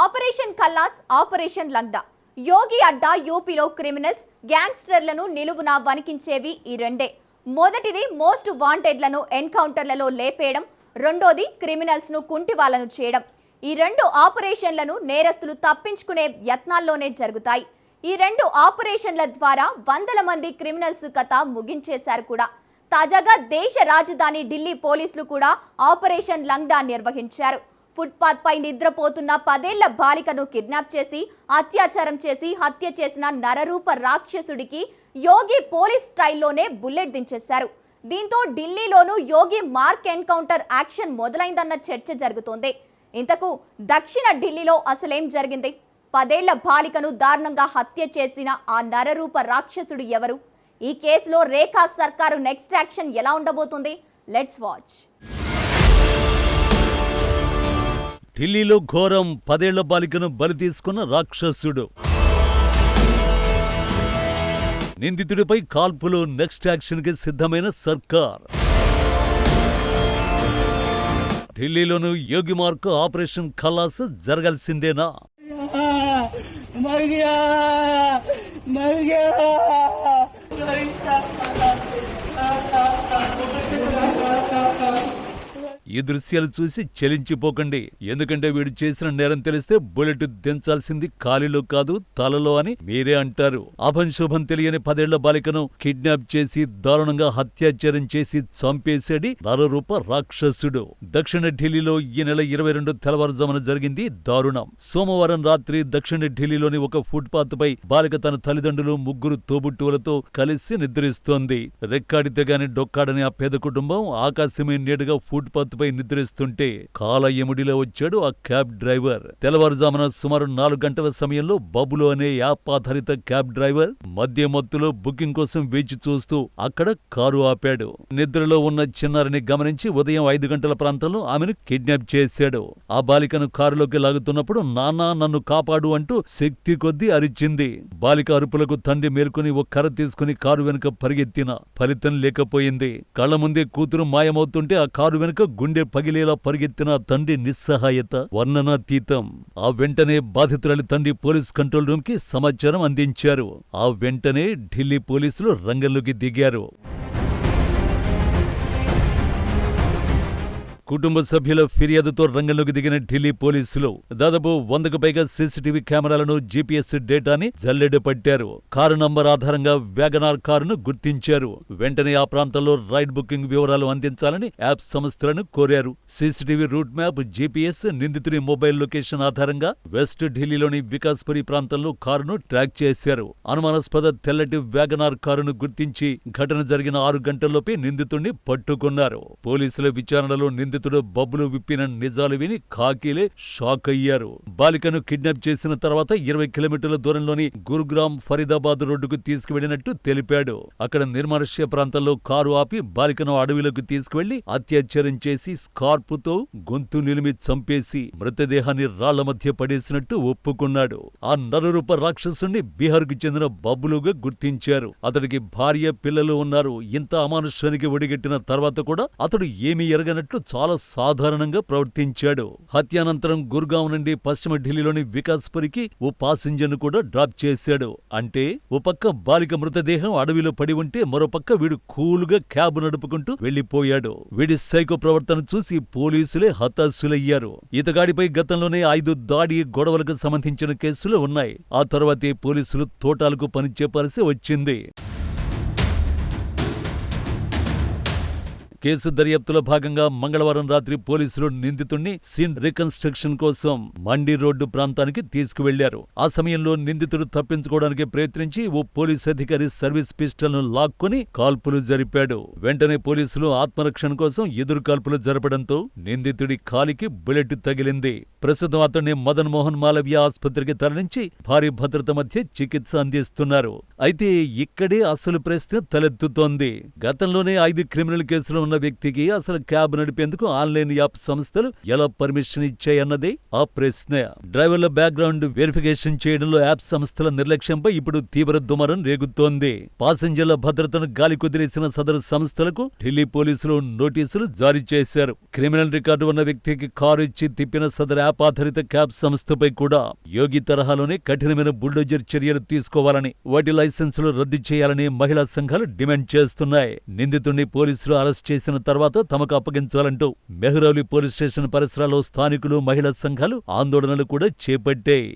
Operation కల్లాస్, operation లంగ్డా. యోగి అడ్డా యూపీలో criminals, గ్యాంగ్స్టర్లను నిలువున వణికించేవి ఈ రెండే. మొదటిది మోస్ట్ వాంటెడ్లను ఎన్కౌంటర్లలో లేపేయడం, రెండోది క్రిమినల్స్ను కుంటివాళ్లను చేయడం. ఈ రెండు ఆపరేషన్లను నేరస్తులు తప్పించుకునే యత్నాల్లోనే జరుగుతాయి. ఈ రెండు ఆపరేషన్ల ద్వారా వందల మంది క్రిమినల్స్ కథ ముగించేశారు కూడా. తాజాగా దేశ రాజధాని ఢిల్లీ పోలీసులు కూడా ఆపరేషన్ లంగ్డా నిర్వహించారు. ఫుట్పాత్ పై నిద్రపోతున్న 10 ఏళ్ల బాలికను కిడ్నాప్ చేసి అత్యాచారం చేసి హత్య చేసిన నరరూప రాక్షసుడికి యోగి పోలీస్ స్టైల్లోనే బుల్లెట్ దించేశారు. దీంతో ఢిల్లీలోనూ యోగి మార్క్ ఎన్కౌంటర్ యాక్షన్ మొదలైందన్న చర్చ జరుగుతోంది. ఇంతకు దక్షిణ ఢిల్లీలో అసలేం జరిగింది? 10 ఏళ్ల బాలికను దారుణంగా హత్య చేసిన ఆ నరరూప రాక్షసుడు ఎవరు? ఈ కేసులో రేఖా సర్కారు నెక్స్ట్ యాక్షన్ ఎలా ఉండబోతుంది? Let's watch. ఢిల్లీలో ఘోరం. 10 ఏళ్ల బాలికను బలి తీసుకున్న రాక్షసుడు. నిందితుడిపై కాల్పులు. నెక్స్ట్ యాక్షన్ కి సిద్ధమైన సర్కార్. ఢిల్లీలోనూ యోగి మార్క్ ఆపరేషన్ ఖలాస్ జరగాల్సిందేనా? ఈ దృశ్యాలు చూసి చలించిపోకండి. ఎందుకంటే వీడు చేసిన నేరం తెలిస్తే బుల్లెట్ దించాల్సింది కాలిలో కాదు తలలో అని మీరే అంటారు. అభంశుభం తెలియని 10 ఏళ్ల బాలికను కిడ్నాప్ చేసి దారుణంగా హత్యాచారం చేసి చంపేశాడి నరరూప రాక్షసుడు. దక్షిణ ఢిల్లీలో ఈ నెల 22 తెల్లవారుజామున జరిగింది దారుణం. సోమవారం రాత్రి దక్షిణ ఢిల్లీలోని ఒక ఫుట్పాత్ పై బాలిక తన తల్లిదండ్రులు, 3 తోబుట్టువులతో కలిసి నిద్రిస్తోంది. రెక్కాడితే గాని డొక్కాడని ఆ పేద కుటుంబం ఆకాశమే నీడగా ఫుట్పాత్ పై నిద్రిస్తుంటే కాలయముడిలో వచ్చాడు ఆ క్యాబ్ డ్రైవర్. తెల్లవారుజామున సుమారు 4 గంటల సమయంలో బబులు అనే యాప్ ఆధారిత క్యాబ్ డ్రైవర్ మధ్య మత్తులో బుకింగ్ కోసం వేచి చూస్తూ అక్కడ కారు ఆపాడు. నిద్రలో ఉన్న చిన్నారిని గమనించి ఉదయం 5 గంటల ప్రాంతంలో ఆమెను కిడ్నాప్ చేశాడు. ఆ బాలికను కారులోకి లాగుతున్నప్పుడు నాన్నా నన్ను కాపాడు అంటూ శక్తి కొద్దీ అరిచింది. బాలిక అరుపులకు తండ్రి మేల్కొని ఓ కర్ర తీసుకుని కారు వెనుక పరిగెత్తిన ఫలితం లేకపోయింది. కళ్ల ముందే కూతురు మాయమవుతుంటే ఆ కారు వెనుక గుండె పగిలేలా పరిగెత్తిన తండ్రి నిస్సహాయత వర్ణనాతీతం. ఆ వెంటనే బాధితురాలి తండ్రి పోలీస్ కంట్రోల్ రూమ్ కి సమాచారం అందించారు. ఆ వెంటనే ఢిల్లీ పోలీసులు రంగంలోకి దిగారు. కుటుంబ సభ్యుల ఫిర్యాదుతో రంగంలోకి దిగిన ఢిల్లీ పోలీసులు దాదాపు 100కు పైగా సీసీటీవీ కెమెరాలను, జీపీఎస్ డేటాని జల్లెడ పట్టారు. కారు నంబర్ ఆధారంగా వ్యాగనార్ కారును గుర్తించారు. వెంటనే ఆ ప్రాంతంలో రైడ్ బుకింగ్ వివరాలు అందించాలని యాప్ సంస్థలను కోరారు. సీసీటీవీ రూట్ మ్యాప్, జీపీఎస్, నిందితుడి మొబైల్ లొకేషన్ ఆధారంగా వెస్ట్ ఢిల్లీలోని వికాస్పురి ప్రాంతంలో కారును ట్రాక్ చేశారు. అనుమానాస్పద తెల్లటి వ్యాగనార్ కారును గుర్తించి ఘటన జరిగిన 6 గంటల్లోపే నిందితుడిని పట్టుకున్నారు. పోలీసుల విచారణలో నిందితుడు బబ్బులు విప్పిన నిజాలు విని కాకీలే షాక్ అయ్యారు. బాలికను కిడ్నాప్ చేసిన తర్వాత 20 కిలోమీటర్ల దూరంలోని గురుగ్రామ్ ఫరీదాబాద్ రోడ్డుకు తీసుకువెళ్లినట్టు తెలిపాడు. అక్కడ నిర్మానుష్య ప్రాంతంలో కారు ఆపి బాలికను అడవిలోకి తీసుకువెళ్లి అత్యాచారం చేసి స్కార్పుతో గొంతు నిలిమి చంపేసి మృతదేహాన్ని రాళ్ల మధ్య పడేసినట్టు ఒప్పుకున్నాడు. ఆ నరరూప రాక్షసుని బీహార్కు చెందిన బబ్బులుగా గుర్తించారు. అతడికి భార్య, పిల్లలు ఉన్నారు. ఇంత అమానుష్యానికి ఒడిగట్టిన తర్వాత కూడా అతడు ఏమీ ఎరగనట్లు చాలా సాధారణంగా ప్రవర్తించాడు. హత్యానంతరం గుర్గావ్ నుండి పశ్చిమ ఢిల్లీలోని వికాస్పురికి ఓ పాసింజర్ను కూడా డ్రాప్ చేశాడు. అంటే ఓ పక్క బాలిక మృతదేహం అడవిలో పడి ఉంటే మరోపక్క వీడు కూల్గా క్యాబ్ నడుపుకుంటూ వెళ్లిపోయాడు. వీడి సైకో ప్రవర్తన చూసి పోలీసులే హతాశులయ్యారు. ఇతగాడిపై గతంలోనే 5 దాడి, గొడవలకు సంబంధించిన కేసులు ఉన్నాయి. ఆ తర్వాతే పోలీసులు తోటాలకు పని చెప్పాల్సి వచ్చింది. కేసు దర్యాప్తులో భాగంగా మంగళవారం రాత్రి పోలీసులు నిందితుడిని సీన్ రికన్స్ట్రక్షన్ కోసం మండి రోడ్డు ప్రాంతానికి తీసుకువెళ్లారు. ఆ సమయంలో నిందితుడు తప్పించుకోవడానికి ప్రయత్నించి ఓ పోలీస్ అధికారి సర్వీస్ పిస్టల్ ను లాక్కొని కాల్పులు జరిపాడు. వెంటనే పోలీసులు ఆత్మరక్షణ కోసం ఎదురు కాల్పులు జరపడంతో నిందితుడి కాలికి బుల్లెట్ తగిలింది. ప్రస్తుతం అతన్ని మదన్ మోహన్ మాలవ్య ఆసుపత్రికి తరలించి భారీ భద్రత మధ్య చికిత్స అందిస్తున్నారు. అయితే ఇక్కడే అసలు ప్రశ్న తలెత్తుతోంది. గతంలోనే 5 క్రిమినల్ కేసులు ఉన్న వ్యక్తికి అసలు క్యాబ్ నడిపేందుకు ఆన్లైన్ యాప్ సంస్థలు ఎలా పర్మిషన్ ఇచ్చాయన్నదే ఆ ప్రశ్న. డ్రైవర్ల బ్యాక్గ్రౌండ్ వెరిఫికేషన్ చేయడంలో యాప్ సంస్థల నిర్లక్ష్యంపై ఇప్పుడు తీవ్ర దుమారం రేగుతోంది. పాసెంజర్ల భద్రతను గాలి కుదిరేసిన సదరు సంస్థలకు ఢిల్లీ పోలీసులు నోటీసులు జారీ చేశారు. క్రిమినల్ రికార్డు ఉన్న వ్యక్తికి కారు ఇచ్చి తిప్పిన సదరు యాప్ ఆధారిత క్యాబ్ సంస్థపై కూడా యోగి తరహాలోనే కఠినమైన బుల్డోజర్ చర్యలు తీసుకోవాలని, వాటి లైసెన్సులు రద్దు చేయాలని మహిళా సంఘాలు డిమాండ్ చేస్తున్నాయి. నిందితుడిని పోలీసులు అరెస్ట్ చేసిన తర్వాత తమకు అప్పగించాలంటూ మెహ్రౌలి పోలీస్ స్టేషన్ పరిసరాల్లో స్థానికులు, మహిళా సంఘాలు ఆందోళనలు కూడా చేపట్టాయి.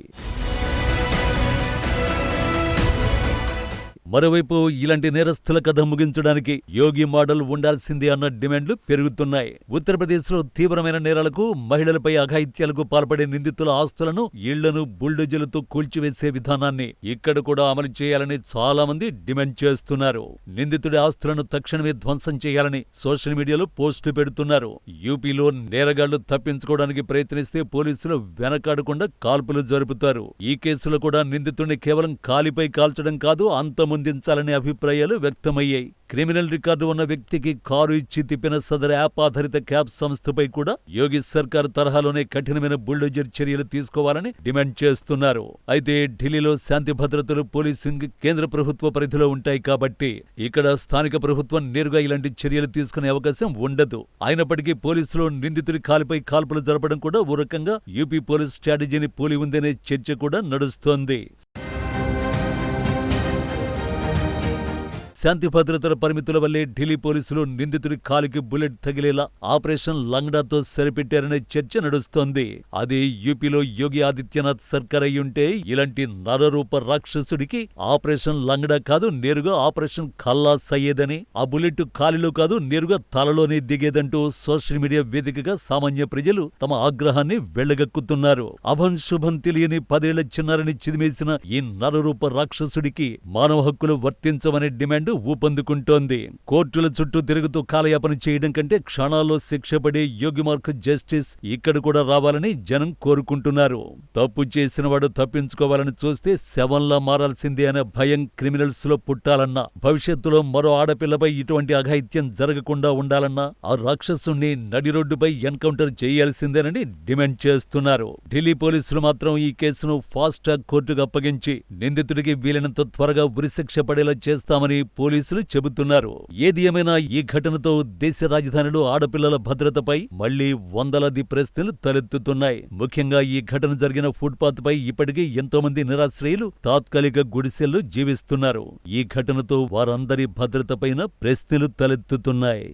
మరోవైపు ఇలాంటి నేరస్తుల కథ ముగించడానికి యోగి మోడల్ ఉండాల్సిందే అన్న డిమాండ్లు పెరుగుతున్నాయి. ఉత్తరప్రదేశ్లో తీవ్రమైన నేరాలకు, మహిళలపై అఘాయిత్యాలకు పాల్పడే నిందితుల ఆస్తులను, ఇళ్లను బుల్డోజర్లతో కూల్చివేసే విధానాన్ని ఇక్కడ కూడా అమలు చేయాలని చాలా మంది డిమాండ్ చేస్తున్నారు. నిందితుడి ఆస్తులను తక్షణమే ధ్వంసం చేయాలని సోషల్ మీడియాలో పోస్టులు పెడుతున్నారు. యూపీలో నేరగాళ్లు తప్పించుకోవడానికి ప్రయత్నిస్తే పోలీసులు వెనకాడకుండా కాల్పులు జరుపుతారు. ఈ కేసులో కూడా నిందితుడిని కేవలం కాలిపై కాల్చడం కాదు, అంతమొందించాలనే అభిప్రాయాలు వ్యక్తమయ్యాయి. క్రిమినల్ రికార్డు ఉన్న వ్యక్తికి కారు ఇచ్చి తిప్పిన సదరు యాప్ ఆధారిత క్యాబ్ సంస్థపై కూడా యోగి సర్కార్ తరహాలోనే కఠినమైన బుల్డోజర్ చర్యలు తీసుకోవాలని డిమాండ్ చేస్తున్నారు. అయితే ఢిల్లీలో శాంతి భద్రతలు, పోలీసింగ్ కేంద్ర ప్రభుత్వ పరిధిలో ఉంటాయి కాబట్టి ఇక్కడ స్థానిక ప్రభుత్వం నేరుగా ఇలాంటి చర్యలు తీసుకునే అవకాశం ఉండదు. అయినప్పటికీ పోలీసులు నిందితుడి కాలిపై కాల్పులు జరపడం కూడా ఓ రకంగా యూపీ పోలీస్ స్ట్రాటజీని పోలి ఉందనే చర్చ కూడా నడుస్తోంది. శాంతి భద్రతల పరిమితుల వల్లే ఢిల్లీ పోలీసులు నిందితుడి కాలికి బుల్లెట్ తగిలేలా ఆపరేషన్ లంగడాతో సరిపెట్టారనే చర్చ నడుస్తోంది. అది యూపీలో యోగి ఆదిత్యనాథ్ సర్కార్ అయ్యుంటే ఇలాంటి నరరూప రాక్షసుడికి ఆపరేషన్ లంగడా కాదు, నేరుగా ఆపరేషన్ ఖల్లాస్ అయ్యేదని, ఆ బుల్లెట్ కాలిలో కాదు, నేరుగా తలలోనే దిగేదంటూ సోషల్ మీడియా వేదికగా సామాన్య ప్రజలు తమ ఆగ్రహాన్ని వెళ్లగక్కుతున్నారు. అభం శుభం తెలియని 10 ఏళ్ల చిన్నారిని చిదిమేసిన ఈ నరరూప రాక్షసుడికి మానవ హక్కులు వర్తించమనే డిమాండ్ ఊపందుకుంటోంది. కోర్టుల చుట్టూ తిరుగుతూ కాలయాపన చేయడం కంటే క్షణాల్లో శిక్ష పడే యోగి మార్క్ జస్టిస్ ఇక్కడ కూడా రావాలని జనం కోరుకుంటున్నారు. తప్పు చేసినవాడు తప్పించుకోవాలని చూస్తే శవంలా మారాల్సిందే అనే భయం క్రిమినల్స్ లో పుట్టాలన్నా, భవిష్యత్తులో మరో ఆడపిల్లపై ఇటువంటి అఘాయిత్యం జరగకుండా ఉండాలన్నా ఆ రాక్షసుణ్ణి నడి రోడ్డుపై ఎన్కౌంటర్ చేయాల్సిందేనని డిమాండ్ చేస్తున్నారు. ఢిల్లీ పోలీసులు మాత్రం ఈ కేసును ఫాస్ట్ ట్రాక్ కోర్టుకు అప్పగించి నిందితుడికి వీలైనంత త్వరగా ఉరిశిక్ష పడేలా చేస్తామని పోలీసులు చెబుతున్నారు. ఏది ఏమైనా ఈ ఘటనతో దేశ రాజధానిలో ఆడపిల్లల భద్రతపై మళ్లీ వందలాది ప్రశ్నలు తలెత్తుతున్నాయి. ముఖ్యంగా ఈ ఘటన జరిగిన ఫుట్పాత్ పై ఇప్పటికీ ఎంతో మంది నిరాశ్రయులు తాత్కాలిక గుడిసెల్లో జీవిస్తున్నారు. ఈ ఘటనతో వారందరి భద్రతపైన ప్రశ్నలు తలెత్తుతున్నాయి.